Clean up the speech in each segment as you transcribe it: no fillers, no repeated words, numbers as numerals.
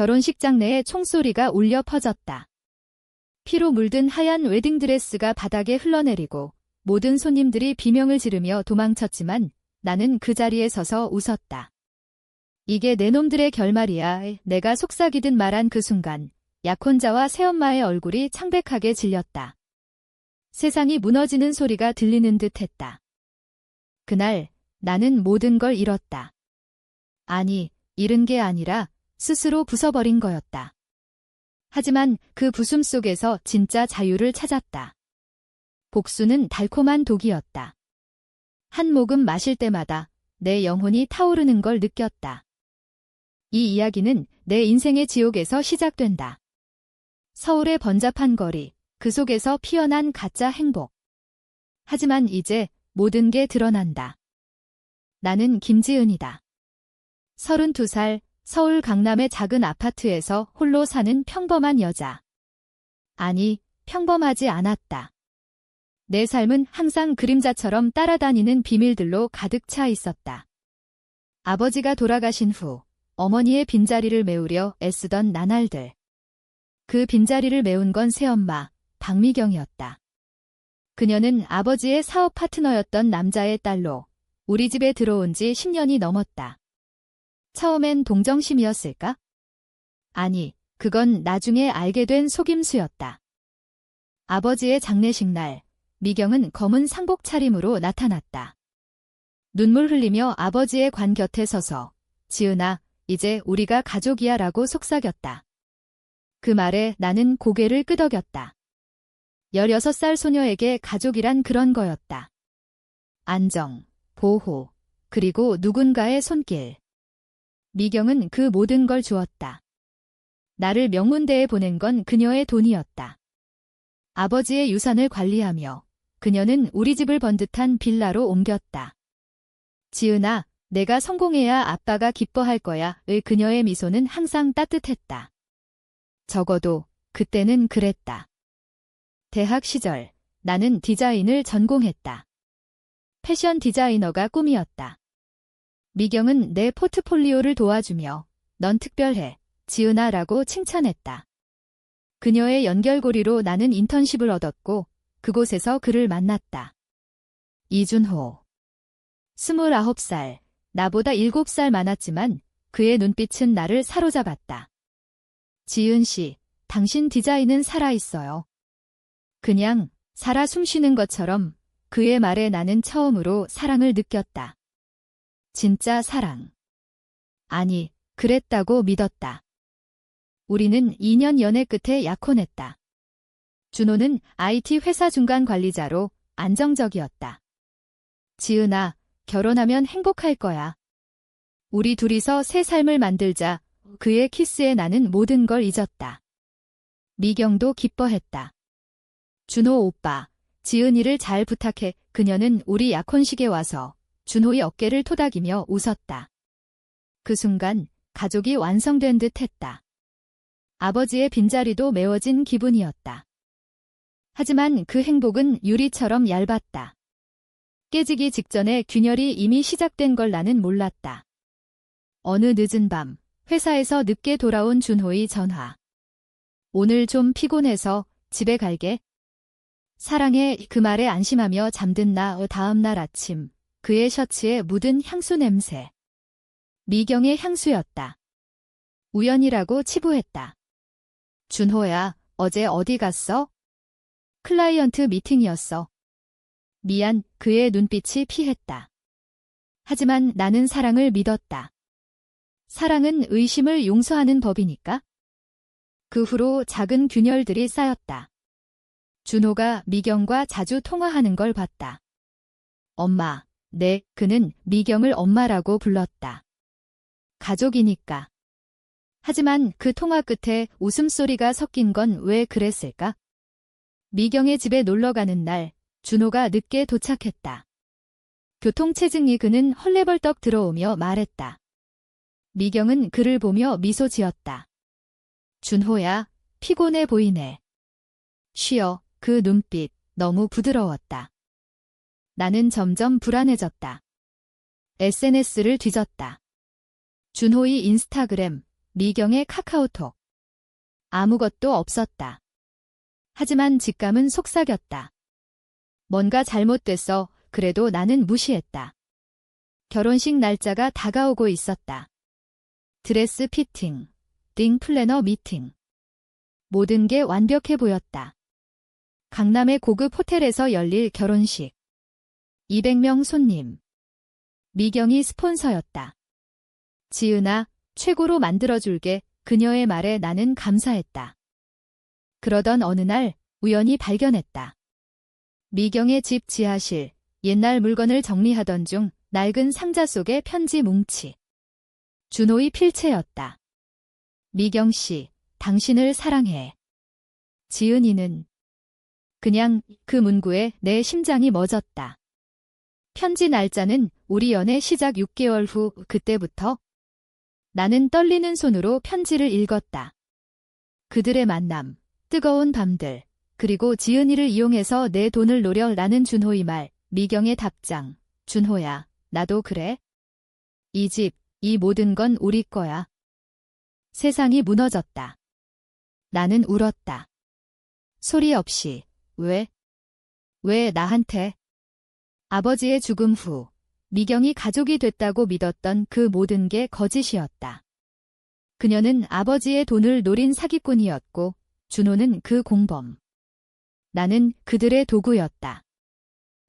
결혼식장 내에 총소리가 울려 퍼졌다. 피로 물든 하얀 웨딩드레스가 바닥에 흘러내리고 모든 손님들이 비명을 지르며 도망쳤지만 나는 그 자리에 서서 웃었다. 이게 내 놈들의 결말이야. 내가 속삭이듯 말한 그 순간 약혼자와 새엄마의 얼굴이 창백하게 질렸다. 세상이 무너지는 소리가 들리는 듯 했다. 그날 나는 모든 걸 잃었다. 아니, 잃은 게 아니라 스스로 부숴버린 거였다. 하지만 그 부숨 속에서 진짜 자유를 찾았다. 복수는 달콤한 독이었다. 한 모금 마실 때마다 내 영혼이 타오르는 걸 느꼈다. 이 이야기는 내 인생의 지옥에서 시작된다. 서울의 번잡한 거리, 그 속에서 피어난 가짜 행복. 하지만 이제 모든 게 드러난다. 나는 김지은이다. 32살, 서울 강남의 작은 아파트에서 홀로 사는 평범한 여자. 아니, 평범하지 않았다. 내 삶은 항상 그림자처럼 따라다니는 비밀들로 가득 차 있었다. 아버지가 돌아가신 후 어머니의 빈자리를 메우려 애쓰던 나날들. 그 빈자리를 메운 건 새엄마, 박미경이었다. 그녀는 아버지의 사업 파트너였던 남자의 딸로 우리 집에 들어온 지 10년이 넘었다. 처음엔 동정심이었을까? 아니, 그건 나중에 알게 된 속임수였다. 아버지의 장례식 날, 미경은 검은 상복 차림으로 나타났다. 눈물 흘리며 아버지의 관 곁에 서서 지은아, 이제 우리가 가족이야 라고 속삭였다. 그 말에 나는 고개를 끄덕였다. 16살 소녀에게 가족이란 그런 거였다. 안정, 보호, 그리고 누군가의 손길. 미경은 그 모든 걸 주었다. 나를 명문대에 보낸 건 그녀의 돈이었다. 아버지의 유산을 관리하며 그녀는 우리 집을 번듯한 빌라로 옮겼다. 지은아, 내가 성공해야 아빠가 기뻐할 거야. 의 그녀의 미소는 항상 따뜻했다. 적어도 그때는 그랬다. 대학 시절 나는 디자인을 전공했다. 패션 디자이너가 꿈이었다. 미경은 내 포트폴리오를 도와주며 넌 특별해, 지은아라고 칭찬했다. 그녀의 연결고리로 나는 인턴십을 얻었고 그곳에서 그를 만났다. 이준호. 29살, 나보다 7살 많았지만 그의 눈빛은 나를 사로잡았다. 지은 씨, 당신 디자인은 살아있어요. 그냥 살아 숨쉬는 것처럼 그의 말에 나는 처음으로 사랑을 느꼈다. 진짜 사랑. 아니, 그랬다고 믿었다. 우리는 2년 연애 끝에 약혼했다. 준호는 IT 회사 중간 관리자로 안정적이었다. 지은아, 결혼하면 행복할 거야. 우리 둘이서 새 삶을 만들자. 그의 키스에 나는 모든 걸 잊었다. 미경도 기뻐했다. 준호 오빠, 지은이를 잘 부탁해. 그녀는 우리 약혼식에 와서 준호의 어깨를 토닥이며 웃었다. 그 순간 가족이 완성된 듯 했다. 아버지의 빈자리도 메워진 기분이었다. 하지만 그 행복은 유리처럼 얇았다. 깨지기 직전에 균열이 이미 시작된 걸 나는 몰랐다. 어느 늦은 밤, 회사에서 늦게 돌아온 준호의 전화. 오늘 좀 피곤해서 집에 갈게. 사랑해. 그 말에 안심하며 잠든 나. 다음 날 아침, 그의 셔츠에 묻은 향수 냄새. 미경의 향수였다. 우연이라고 치부했다. 준호야, 어제 어디 갔어? 클라이언트 미팅이었어. 미안. 그의 눈빛이 피했다. 하지만 나는 사랑을 믿었다. 사랑은 의심을 용서하는 법이니까. 그 후로 작은 균열들이 쌓였다. 준호가 미경과 자주 통화하는 걸 봤다. 엄마, 네, 그는 미경을 엄마라고 불렀다. 가족이니까. 하지만 그 통화 끝에 웃음소리가 섞인 건 왜 그랬을까? 미경의 집에 놀러가는 날, 준호가 늦게 도착했다. 교통체증이 그는 헐레벌떡 들어오며 말했다. 미경은 그를 보며 미소 지었다. 준호야, 피곤해 보이네. 쉬어. 그 눈빛, 너무 부드러웠다. 나는 점점 불안해졌다. SNS를 뒤졌다. 준호의 인스타그램, 미경의 카카오톡. 아무것도 없었다. 하지만 직감은 속삭였다. 뭔가 잘못됐어. 그래도 나는 무시했다. 결혼식 날짜가 다가오고 있었다. 드레스 피팅, 딩 플래너 미팅. 모든 게 완벽해 보였다. 강남의 고급 호텔에서 열릴 결혼식. 200명 손님. 미경이 스폰서였다. 지은아, 최고로 만들어줄게. 그녀의 말에 나는 감사했다. 그러던 어느 날 우연히 발견했다. 미경의 집 지하실, 옛날 물건을 정리하던 중 낡은 상자 속에 편지 뭉치. 준호의 필체였다. 미경 씨, 당신을 사랑해. 지은이는 그냥 그 문구에 내 심장이 멎었다. 편지 날짜는 우리 연애 시작 6개월 후. 그때부터 나는 떨리는 손으로 편지를 읽었다. 그들의 만남, 뜨거운 밤들, 그리고 지은이를 이용해서 내 돈을 노려라는 준호의 말, 미경의 답장. 준호야, 나도 그래. 이 집, 이 모든 건 우리 거야. 세상이 무너졌다. 나는 울었다. 소리 없이. 왜? 왜 나한테? 아버지의 죽음 후 미경이 가족이 됐다고 믿었던 그 모든 게 거짓이었다. 그녀는 아버지의 돈을 노린 사기꾼이었고 준호는 그 공범. 나는 그들의 도구였다.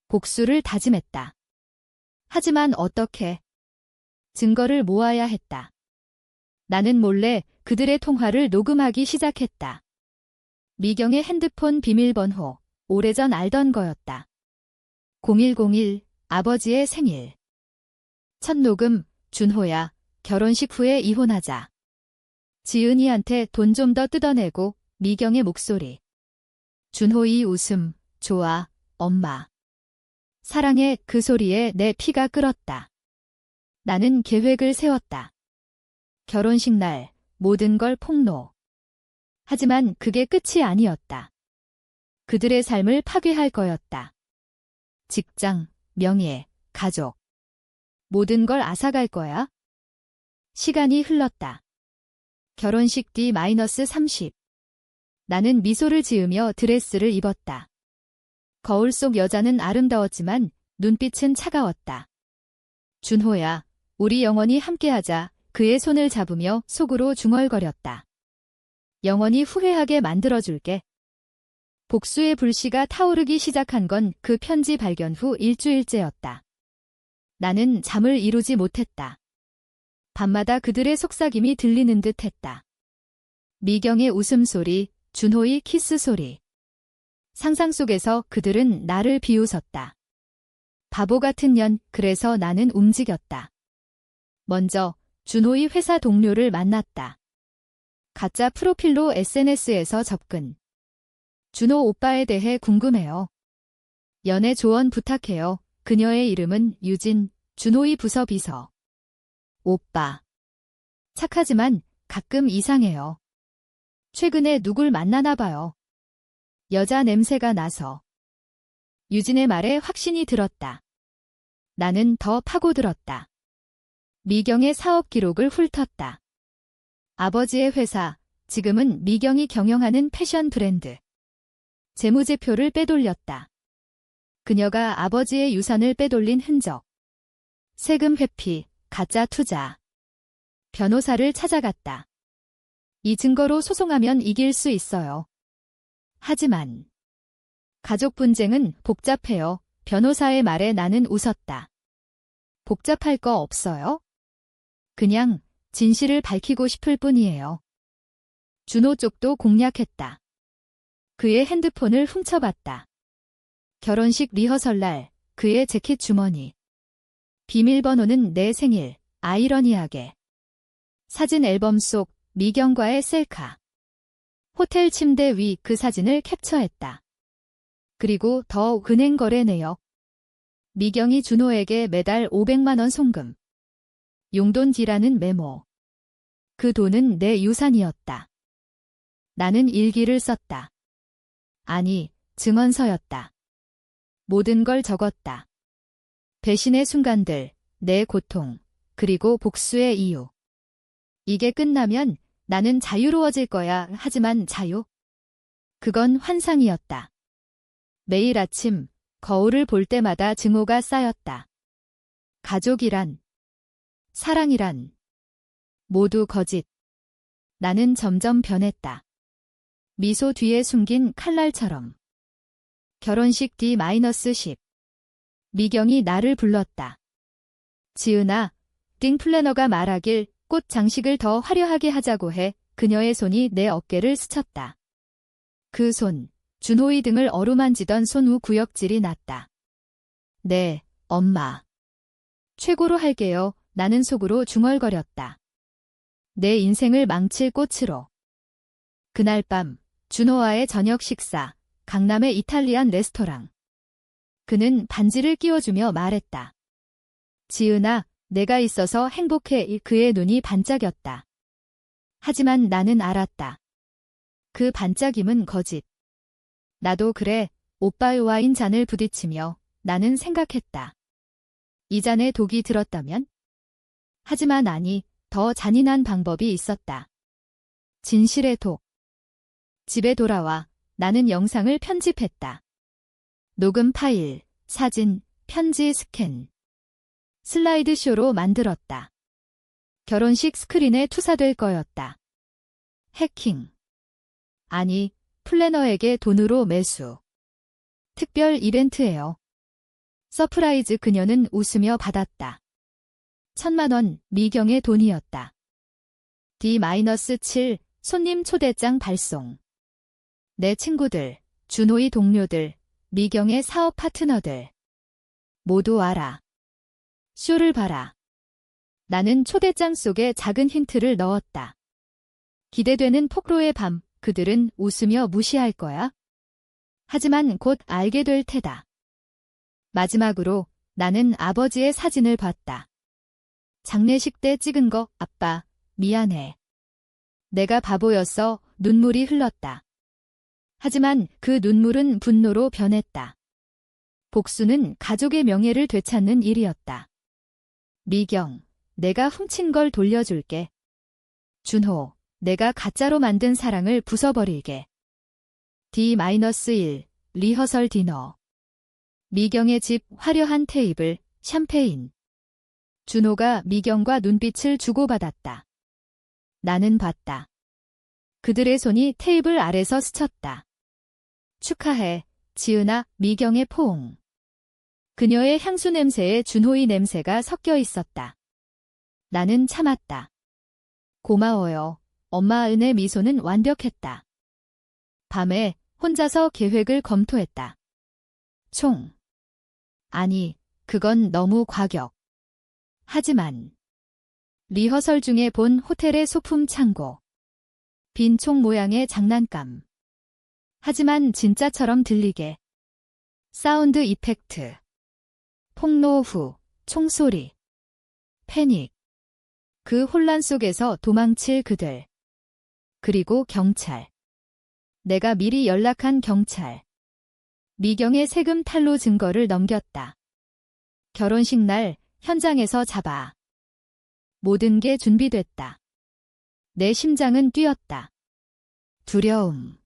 복수를 다짐했다. 하지만 어떻게? 증거를 모아야 했다. 나는 몰래 그들의 통화를 녹음하기 시작했다. 미경의 핸드폰 비밀번호, 오래전 알던 거였다. 0101, 아버지의 생일. 첫 녹음, 준호야, 결혼식 후에 이혼하자. 지은이한테 돈 좀 더 뜯어내고. 미경의 목소리. 준호의 웃음, 좋아, 엄마. 사랑해. 그 소리에 내 피가 끓었다. 나는 계획을 세웠다. 결혼식 날, 모든 걸 폭로. 하지만 그게 끝이 아니었다. 그들의 삶을 파괴할 거였다. 직장, 명예, 가족. 모든 걸 앗아갈 거야. 시간이 흘렀다. 결혼식 D-30. 나는 미소를 지으며 드레스를 입었다. 거울 속 여자는 아름다웠지만 눈빛은 차가웠다. 준호야, 우리 영원히 함께하자. 그의 손을 잡으며 속으로 중얼거렸다. 영원히 후회하게 만들어줄게. 복수의 불씨가 타오르기 시작한 건 그 편지 발견 후 일주일째였다. 나는 잠을 이루지 못했다. 밤마다 그들의 속삭임이 들리는 듯 했다. 미경의 웃음소리, 준호의 키스 소리. 상상 속에서 그들은 나를 비웃었다. 바보 같은 년. 그래서 나는 움직였다. 먼저 준호의 회사 동료를 만났다. 가짜 프로필로 SNS에서 접근. 준호 오빠에 대해 궁금해요. 연애 조언 부탁해요. 그녀의 이름은 유진, 준호의 부서 비서. 오빠. 착하지만 가끔 이상해요. 최근에 누굴 만나나 봐요. 여자 냄새가 나서. 유진의 말에 확신이 들었다. 나는 더 파고들었다. 미경의 사업 기록을 훑었다. 아버지의 회사, 지금은 미경이 경영하는 패션 브랜드. 재무제표를 빼돌렸다. 그녀가 아버지의 유산을 빼돌린 흔적. 세금 회피, 가짜 투자. 변호사를 찾아갔다. 이 증거로 소송하면 이길 수 있어요. 하지만 가족 분쟁은 복잡해요. 변호사의 말에 나는 웃었다. 복잡할 거 없어요? 그냥 진실을 밝히고 싶을 뿐이에요. 준호 쪽도 공략했다. 그의 핸드폰을 훔쳐봤다. 결혼식 리허설 날 그의 재킷 주머니. 비밀번호는 내 생일, 아이러니하게. 사진 앨범 속 미경과의 셀카. 호텔 침대 위 그 사진을 캡처했다. 그리고 더 은행 거래 내역. 미경이 준호에게 매달 500만 원 송금. 용돈 D라는 메모. 그 돈은 내 유산이었다. 나는 일기를 썼다. 아니, 증언서였다. 모든 걸 적었다. 배신의 순간들, 내 고통, 그리고 복수의 이유. 이게 끝나면 나는 자유로워질 거야. 하지만 자유? 그건 환상이었다. 매일 아침 거울을 볼 때마다 증오가 쌓였다. 가족이란, 사랑이란, 모두 거짓. 나는 점점 변했다. 미소 뒤에 숨긴 칼날처럼. 결혼식 D-10. 미경이 나를 불렀다. 지은아, 띵 플래너가 말하길 꽃 장식을 더 화려하게 하자고 해. 그녀의 손이 내 어깨를 스쳤다. 그 손, 준호의 등을 어루만지던 손 후 구역질이 났다. 네, 엄마. 최고로 할게요. 나는 속으로 중얼거렸다. 내 인생을 망칠 꽃으로. 그날 밤, 준호와의 저녁 식사, 강남의 이탈리안 레스토랑. 그는 반지를 끼워주며 말했다. 지은아, 내가 있어서 행복해. 그의 눈이 반짝였다. 하지만 나는 알았다. 그 반짝임은 거짓. 나도 그래. 오빠의 와인 잔을 부딪히며 나는 생각했다. 이 잔에 독이 들었다면? 하지만 아니, 더 잔인한 방법이 있었다. 진실의 독. 집에 돌아와 나는 영상을 편집했다. 녹음 파일, 사진, 편지 스캔. 슬라이드쇼로 만들었다. 결혼식 스크린에 투사될 거였다. 해킹. 아니, 플래너에게 돈으로 매수. 특별 이벤트예요. 서프라이즈. 그녀는 웃으며 받았다. 1,000만 원, 미경의 돈이었다. D-7 손님 초대장 발송. 내 친구들, 준호의 동료들, 미경의 사업 파트너들. 모두 알아. 쇼를 봐라. 나는 초대장 속에 작은 힌트를 넣었다. 기대되는 폭로의 밤, 그들은 웃으며 무시할 거야. 하지만 곧 알게 될 테다. 마지막으로 나는 아버지의 사진을 봤다. 장례식 때 찍은 거. 아빠, 미안해. 내가 바보였어. 눈물이 흘렀다. 하지만 그 눈물은 분노로 변했다. 복수는 가족의 명예를 되찾는 일이었다. 미경, 내가 훔친 걸 돌려줄게. 준호, 내가 가짜로 만든 사랑을 부숴버릴게. D-1 리허설 디너. 미경의 집 화려한 테이블, 샴페인. 준호가 미경과 눈빛을 주고받았다. 나는 봤다. 그들의 손이 테이블 아래서 스쳤다. 축하해, 지은아. 미경의 포옹. 그녀의 향수 냄새에 준호의 냄새가 섞여 있었다. 나는 참았다. 고마워요. 엄마. 은의 미소는 완벽했다. 밤에 혼자서 계획을 검토했다. 아니, 그건 너무 과격. 하지만 리허설 중에 본 호텔의 소품 창고. 빈 총 모양의 장난감. 하지만 진짜처럼 들리게. 사운드 이펙트. 폭로 후 총소리. 패닉. 그 혼란 속에서 도망칠 그들. 그리고 경찰. 내가 미리 연락한 경찰. 미경의 세금 탈루 증거를 넘겼다. 결혼식 날 현장에서 잡아. 모든 게 준비됐다. 내 심장은 뛰었다. 두려움.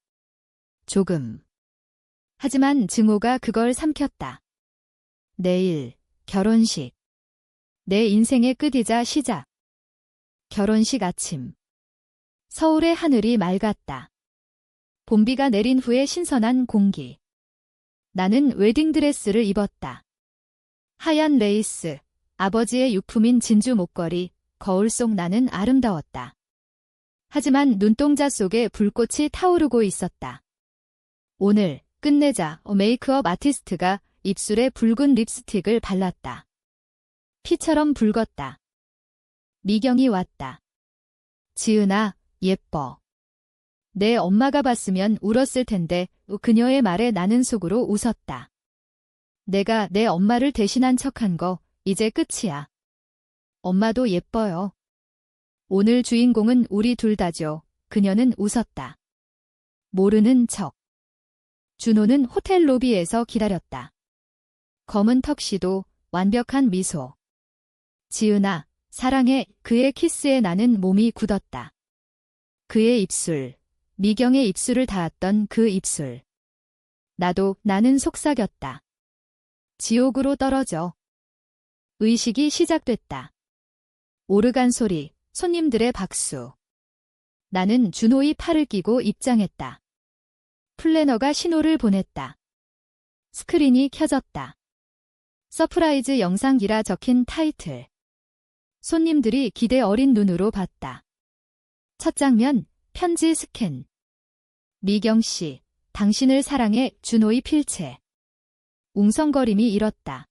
조금. 하지만 증오가 그걸 삼켰다. 내일, 결혼식. 내 인생의 끝이자 시작. 결혼식 아침. 서울의 하늘이 맑았다. 봄비가 내린 후에 신선한 공기. 나는 웨딩드레스를 입었다. 하얀 레이스, 아버지의 유품인 진주 목걸이, 거울 속 나는 아름다웠다. 하지만 눈동자 속에 불꽃이 타오르고 있었다. 오늘 끝내자. 메이크업 아티스트가 입술에 붉은 립스틱을 발랐다. 피처럼 붉었다. 미경이 왔다. 지은아, 예뻐. 내 엄마가 봤으면 울었을 텐데 그녀의 말에 나는 속으로 웃었다. 내가 내 엄마를 대신한 척한 거 이제 끝이야. 엄마도 예뻐요. 오늘 주인공은 우리 둘 다죠. 그녀는 웃었다. 모르는 척. 준호는 호텔 로비에서 기다렸다. 검은 턱시도, 완벽한 미소. 지은아, 사랑에 그의 키스에 나는 몸이 굳었다. 그의 입술, 미경의 입술을 닿았던 그 입술. 나는 속삭였다. 지옥으로 떨어져. 의식이 시작됐다. 오르간 소리, 손님들의 박수. 나는 준호의 팔을 끼고 입장했다. 플래너가 신호를 보냈다. 스크린이 켜졌다. 서프라이즈 영상기라 적힌 타이틀. 손님들이 기대 어린 눈으로 봤다. 첫 장면, 편지 스캔. 미경 씨, 당신을 사랑해. 준호의 필체. 웅성거림이 일었다.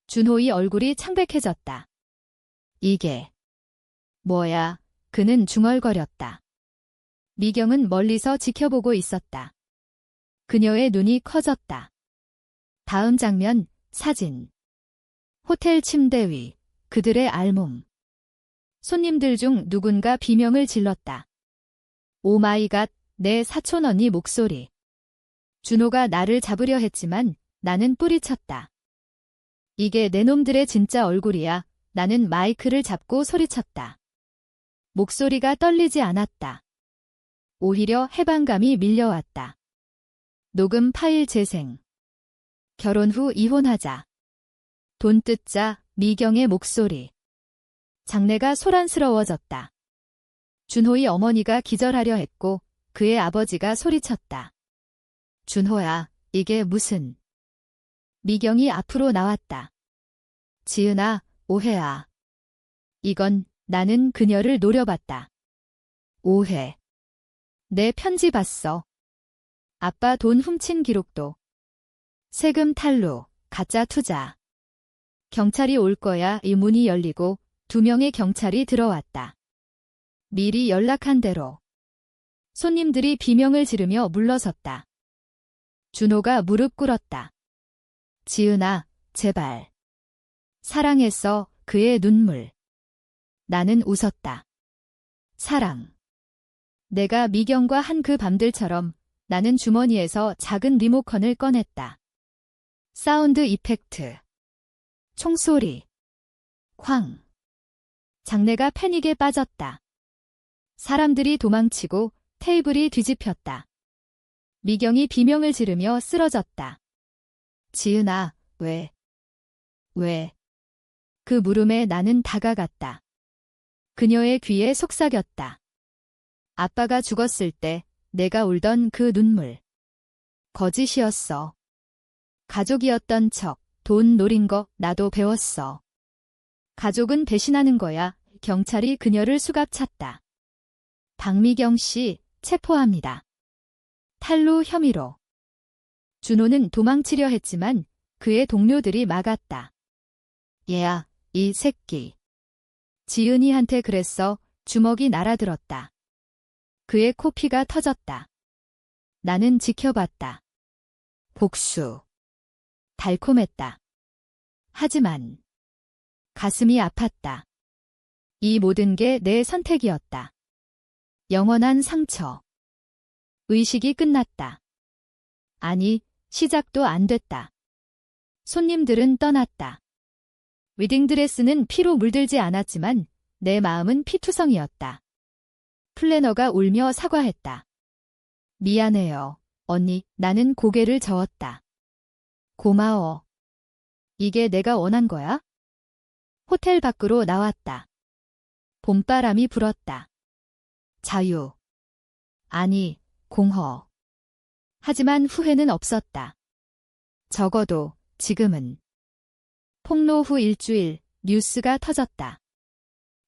준호의 얼굴이 창백해졌다. 이게 뭐야? 그는 중얼거렸다. 미경은 멀리서 지켜보고 있었다. 그녀의 눈이 커졌다. 다음 장면, 사진. 호텔 침대 위, 그들의 알몸. 손님들 중 누군가 비명을 질렀다. 오 마이 갓, 내 사촌 언니 목소리. 준호가 나를 잡으려 했지만 나는 뿌리쳤다. 이게 내 놈들의 진짜 얼굴이야. 나는 마이크를 잡고 소리쳤다. 목소리가 떨리지 않았다. 오히려 해방감이 밀려왔다. 녹음 파일 재생. 결혼 후 이혼하자. 돈 뜯자. 미경의 목소리. 장래가 소란스러워졌다. 준호의 어머니가 기절하려 했고 그의 아버지가 소리쳤다. 준호야, 이게 무슨... 미경이 앞으로 나왔다. 지은아, 오해야. 이건 나는 그녀를 노려봤다. 오해. 내 편지 봤어. 아빠 돈 훔친 기록도. 세금 탈루, 가짜 투자. 경찰이 올 거야. 이 문이 열리고 2명의 경찰이 들어왔다. 미리 연락한 대로. 손님들이 비명을 지르며 물러섰다. 준호가 무릎 꿇었다. 지은아, 제발. 사랑했어. 그의 눈물. 나는 웃었다. 사랑. 내가 미경과 한 그 밤들처럼 나는 주머니에서 작은 리모컨을 꺼냈다. 사운드 이펙트. 총소리. 쾅. 장내가 패닉에 빠졌다. 사람들이 도망치고 테이블이 뒤집혔다. 미경이 비명을 지르며 쓰러졌다. 지은아, 왜? 그 물음에 나는 다가갔다. 그녀의 귀에 속삭였다. 아빠가 죽었을 때 내가 울던 그 눈물. 거짓이었어. 가족이었던 척, 돈 노린 거 나도 배웠어. 가족은 배신하는 거야. 경찰이 그녀를 수갑찼다. 박미경 씨, 체포합니다. 탈루 혐의로. 준호는 도망치려 했지만 그의 동료들이 막았다. 얘야, 이 새끼. 지은이한테 그랬어. 주먹이 날아들었다. 그의 코피가 터졌다. 나는 지켜봤다. 복수. 달콤했다. 하지만 가슴이 아팠다. 이 모든 게 내 선택이었다. 영원한 상처. 의식이 끝났다. 아니, 시작도 안 됐다. 손님들은 떠났다. 웨딩드레스는 피로 물들지 않았지만 내 마음은 피투성이었다. 플래너가 울며 사과했다. 미안해요, 언니. 나는 고개를 저었다. 고마워. 이게 내가 원한 거야? 호텔 밖으로 나왔다. 봄바람이 불었다. 자유. 아니, 공허. 하지만 후회는 없었다. 적어도 지금은. 폭로 후 일주일, 뉴스가 터졌다.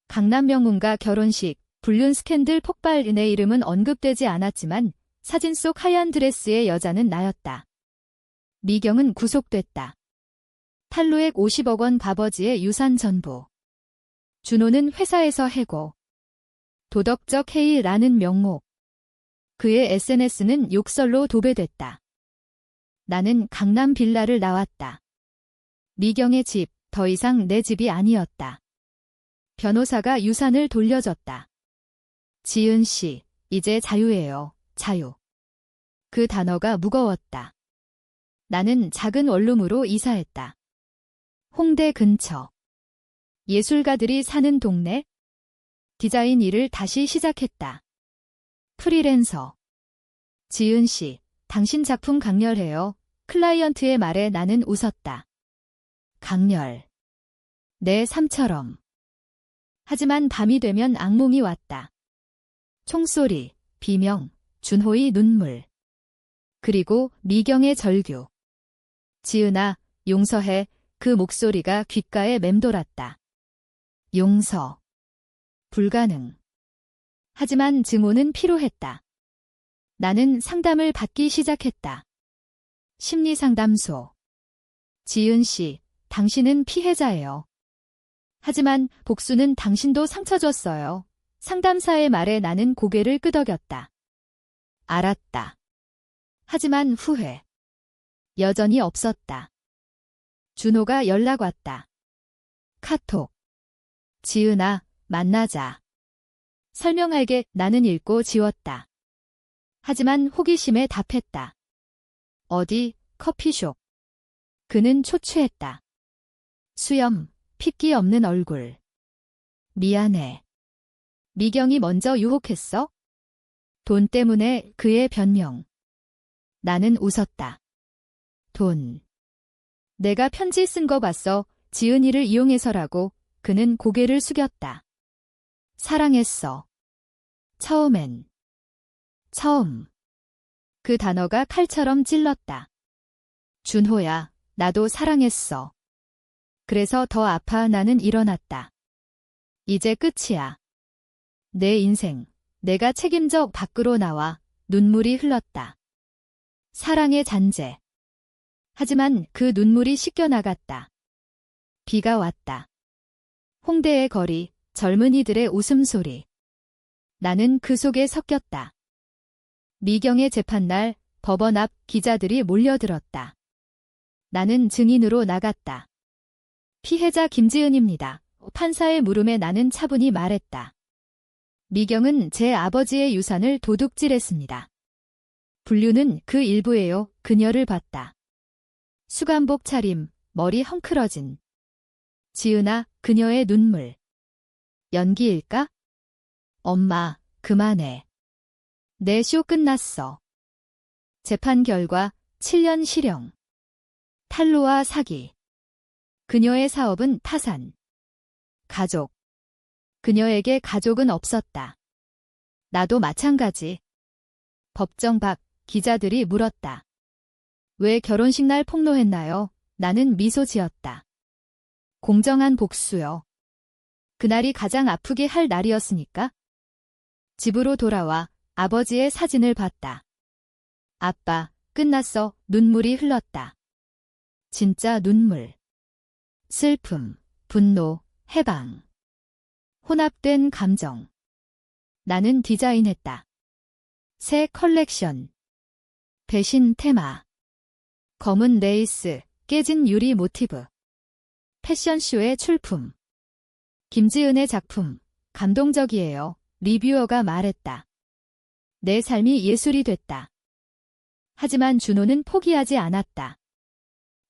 강남 명문가 결혼식, 불륜 스캔들 폭발. 내 이름은 언급되지 않았지만 사진 속 하얀 드레스의 여자는 나였다. 미경은 구속됐다. 탈루액 50억 원 아버지의 유산 전부. 준호는 회사에서 해고. 도덕적 해이라는 명목. 그의 SNS는 욕설로 도배됐다. 나는 강남 빌라를 나왔다. 미경의 집, 더 이상 내 집이 아니었다. 변호사가 유산을 돌려줬다. 지은 씨, 이제 자유예요, 자유. 그 단어가 무거웠다. 나는 작은 원룸으로 이사했다. 홍대 근처. 예술가들이 사는 동네. 디자인 일을 다시 시작했다. 프리랜서. 지은 씨, 당신 작품 강렬해요. 클라이언트의 말에 나는 웃었다. 강렬. 내 삶처럼. 하지만 밤이 되면 악몽이 왔다. 총소리, 비명, 준호의 눈물. 그리고 미경의 절규. 지은아, 용서해. 그 목소리가 귓가에 맴돌았다. 용서. 불가능. 하지만 증오는 필요했다. 나는 상담을 받기 시작했다. 심리상담소. 지은 씨, 당신은 피해자예요. 하지만 복수는 당신도 상처 줬어요. 상담사의 말에 나는 고개를 끄덕였다. 알았다. 하지만 후회. 여전히 없었다. 준호가 연락 왔다. 카톡. 지은아, 만나자. 설명할게. 나는 읽고 지웠다. 하지만 호기심에 답했다. 어디? 커피숍. 그는 초췌했다. 수염, 핏기 없는 얼굴. 미안해. 미경이 먼저 유혹했어? 돈 때문에. 그의 변명. 나는 웃었다. 돈. 내가 편지 쓴 거 봤어. 지은이를 이용해서라고. 그는 고개를 숙였다. 사랑했어. 처음엔. 처음. 그 단어가 칼처럼 찔렀다. 준호야, 나도 사랑했어. 그래서 더 아파. 나는 일어났다. 이제 끝이야. 내 인생, 내가 책임져. 밖으로 나와. 눈물이 흘렀다. 사랑의 잔재. 하지만 그 눈물이 씻겨나갔다. 비가 왔다. 홍대의 거리, 젊은이들의 웃음소리. 나는 그 속에 섞였다. 미경의 재판날, 법원 앞 기자들이 몰려들었다. 나는 증인으로 나갔다. 피해자 김지은입니다. 판사의 물음에 나는 차분히 말했다. 미경은 제 아버지의 유산을 도둑질했습니다. 분류는 그 일부예요. 그녀를 봤다. 수감복 차림, 머리 헝클어진. 지은아, 그녀의 눈물. 연기일까? 엄마, 그만해. 내 쇼 끝났어. 재판 결과 7년 실형. 탈루와 사기. 그녀의 사업은 파산. 가족. 그녀에게 가족은 없었다. 나도 마찬가지. 법정 밖 기자들이 물었다. 왜 결혼식 날 폭로했나요? 나는 미소 지었다. 공정한 복수요. 그날이 가장 아프게 할 날이었으니까. 집으로 돌아와 아버지의 사진을 봤다. 아빠, 끝났어. 눈물이 흘렀다. 진짜 눈물. 슬픔, 분노, 해방. 혼합된 감정. 나는 디자인했다. 새 컬렉션. 배신 테마. 검은 레이스, 깨진 유리 모티브. 패션쇼의 출품. 김지은의 작품, 감동적이에요. 리뷰어가 말했다. 내 삶이 예술이 됐다. 하지만 준호는 포기하지 않았다.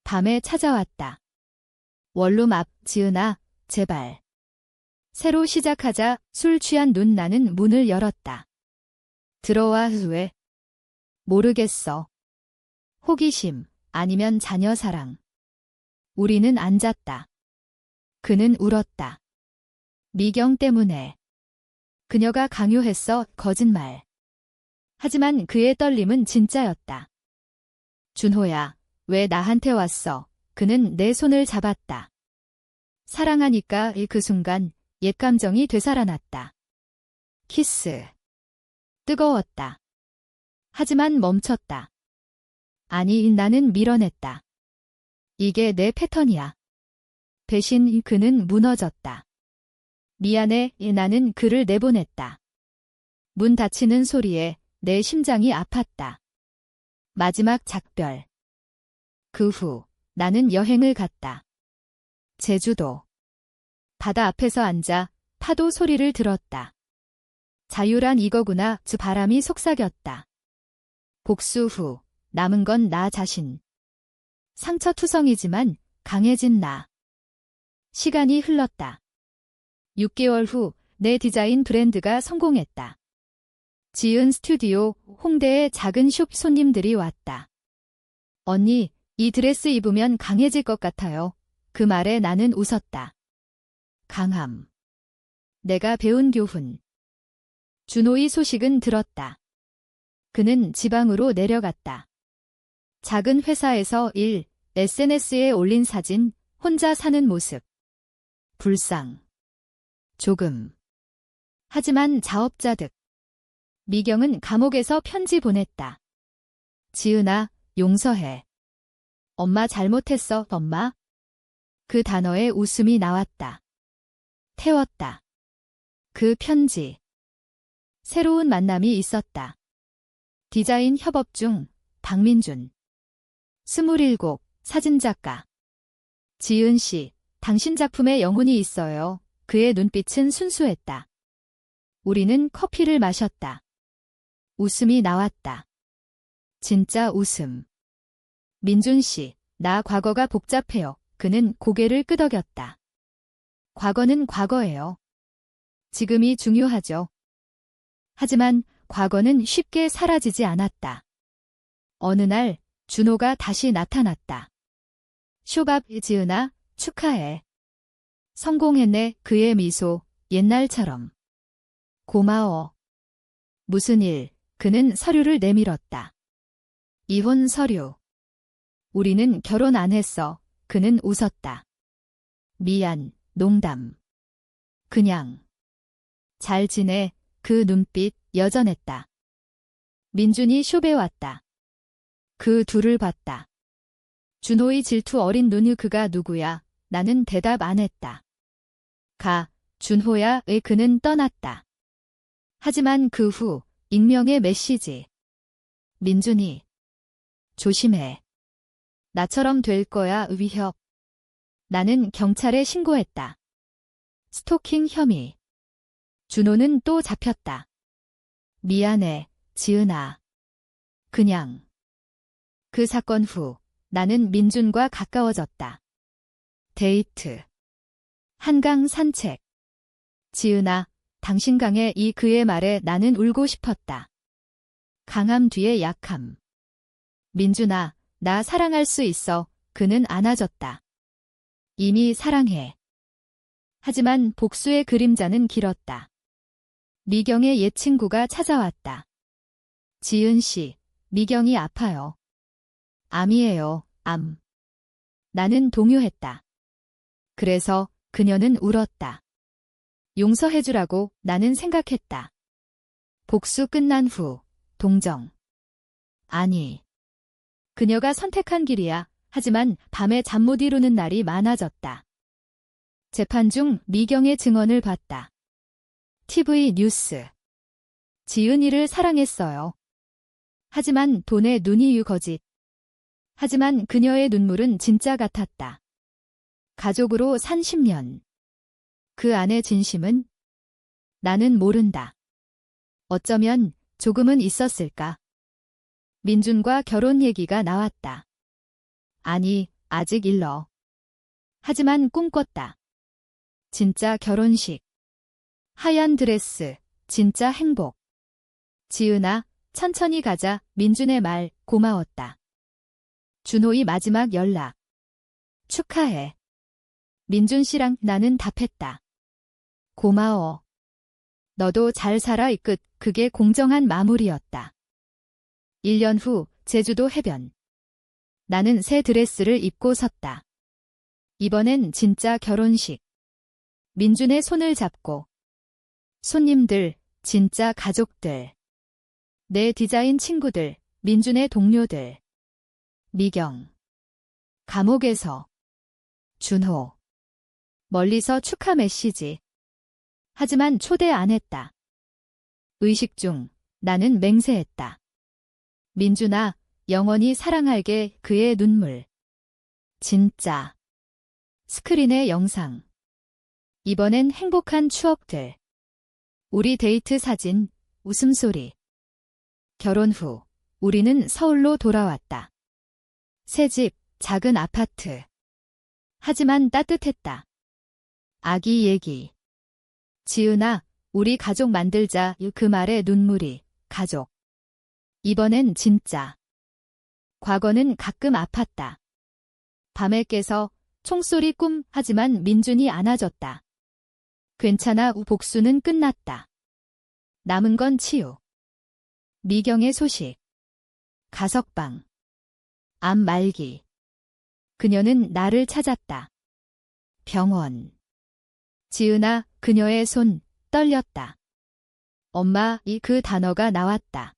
밤에 찾아왔다. 원룸 앞. 지은아, 제발. 새로 시작하자. 술 취한 눈. 나는 문을 열었다. 들어와. 왜? 모르겠어. 호기심, 아니면 자녀 사랑. 우리는 앉았다. 그는 울었다. 미경 때문에. 그녀가 강요했어. 거짓말. 하지만 그의 떨림은 진짜였다. 준호야, 왜 나한테 왔어? 그는 내 손을 잡았다. 사랑하니까. 그 순간 옛 감정이 되살아났다. 키스. 뜨거웠다. 하지만 멈췄다. 아니, 나는 밀어냈다. 이게 내 패턴이야. 배신. 그는 무너졌다. 미안해. 나는 그를 내보냈다. 문 닫히는 소리에 내 심장이 아팠다. 마지막 작별. 그 후 나는 여행을 갔다. 제주도. 바다 앞에서 앉아 파도 소리를 들었다. 자유란 이거구나. 바람이 속삭였다. 복수 후 남은 건 나 자신. 상처투성이지만 강해진 나. 시간이 흘렀다. 6개월 후 내 디자인 브랜드가 성공했다. 지은 스튜디오 홍대에 작은 숍 손님들이 왔다. 언니, 이 드레스 입으면 강해질 것 같아요. 그 말에 나는 웃었다. 강함. 내가 배운 교훈. 준호의 소식은 들었다. 그는 지방으로 내려갔다. 작은 회사에서 SNS에 올린 사진, 혼자 사는 모습. 불상. 조금. 하지만 자업자득. 미경은 감옥에서 편지 보냈다. 지은아, 용서해. 엄마 잘못했어, 엄마. 그 단어에 웃음이 나왔다. 태웠다. 그 편지. 새로운 만남이 있었다. 디자인 협업 중 박민준. 27, 사진작가. 지은 씨, 당신 작품에 영혼이 있어요. 그의 눈빛은 순수했다. 우리는 커피를 마셨다. 웃음이 나왔다. 진짜 웃음. 민준 씨, 나 과거가 복잡해요. 그는 고개를 끄덕였다. 과거는 과거예요. 지금이 중요하죠. 하지만 과거는 쉽게 사라지지 않았다. 어느 날 준호가 다시 나타났다. 숍 앞 지은아, 축하해. 성공했네. 그의 미소, 옛날처럼. 고마워. 무슨 일? 그는 서류를 내밀었다. 이혼 서류. 우리는 결혼 안 했어. 그는 웃었다. 미안, 농담. 그냥. 잘 지내. 그 눈빛 여전했다. 민준이 숍에 왔다. 그 둘을 봤다. 준호의 질투 어린 눈이 그가 누구야? 나는 대답 안 했다. 가, 준호야. 의 그는 떠났다. 하지만 그 후 익명의 메시지. 민준이. 조심해. 나처럼 될 거야. 위협. 나는 경찰에 신고했다. 스토킹 혐의. 준호는 또 잡혔다. 미안해, 지은아. 그냥. 그 사건 후 나는 민준과 가까워졌다. 데이트. 한강 산책. 지은아, 당신 강해. 이 그의 말에 나는 울고 싶었다. 강함 뒤에 약함. 민준아, 나 사랑할 수 있어. 그는 안아줬다. 이미 사랑해. 하지만 복수의 그림자는 길었다. 미경의 옛 친구가 찾아왔다. 지은 씨, 미경이 아파요. 암이에요, 암. 나는 동요했다. 그래서 그녀는 울었다. 용서해주라고 나는 생각했다. 복수 끝난 후, 동정. 아니. 그녀가 선택한 길이야. 하지만 밤에 잠 못 이루는 날이 많아졌다. 재판 중 미경의 증언을 봤다. TV 뉴스. 지은이를 사랑했어요. 하지만 돈에 눈이 거짓. 하지만 그녀의 눈물은 진짜 같았다. 가족으로 산 10년. 그 안의 진심은? 나는 모른다. 어쩌면 조금은 있었을까? 민준과 결혼 얘기가 나왔다. 아니, 아직 일러. 하지만 꿈꿨다. 진짜 결혼식. 하얀 드레스, 진짜 행복. 지은아, 천천히 가자. 민준의 말, 고마웠다. 준호의 마지막 연락. 축하해. 민준 씨랑 나는 답했다. 고마워. 너도 잘 살아. 이 끝. 그게 공정한 마무리였다. 1년 후 제주도 해변. 나는 새 드레스를 입고 섰다. 이번엔 진짜 결혼식. 민준의 손을 잡고. 손님들, 진짜 가족들. 내 디자인 친구들, 민준의 동료들. 미경. 감옥에서. 준호. 멀리서 축하 메시지. 하지만 초대 안 했다. 의식 중 나는 맹세했다. 민준아, 영원히 사랑할게. 그의 눈물. 진짜. 스크린의 영상. 이번엔 행복한 추억들. 우리 데이트 사진, 웃음소리. 결혼 후 우리는 서울로 돌아왔다. 새 집, 작은 아파트. 하지만 따뜻했다. 아기 얘기. 지은아, 우리 가족 만들자. 그 말에 눈물이. 가족. 이번엔 진짜. 과거는 가끔 아팠다. 밤에 깨서 총소리 꿈 하지만 민준이 안아줬다. 괜찮아. 복수는 끝났다. 남은 건 치유. 미경의 소식. 가석방. 암 말기. 그녀는 나를 찾았다. 병원. 지은아, 그녀의 손 떨렸다. 엄마, 그 단어가 나왔다.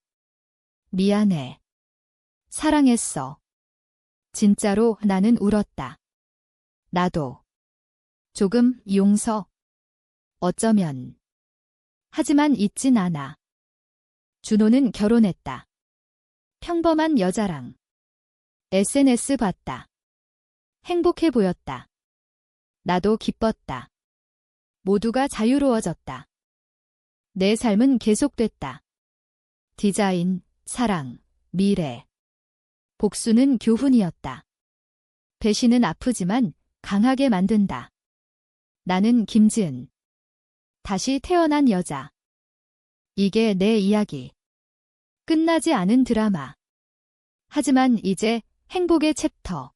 미안해. 사랑했어. 진짜로 나는 울었다. 나도. 조금 용서. 어쩌면. 하지만 잊진 않아. 준호는 결혼했다. 평범한 여자랑. SNS 봤다. 행복해 보였다. 나도 기뻤다. 모두가 자유로워졌다. 내 삶은 계속됐다. 디자인, 사랑, 미래. 복수는 교훈이었다. 배신은 아프지만 강하게 만든다. 나는 김지은. 다시 태어난 여자. 이게 내 이야기. 끝나지 않은 드라마. 하지만 이제 행복의 챕터.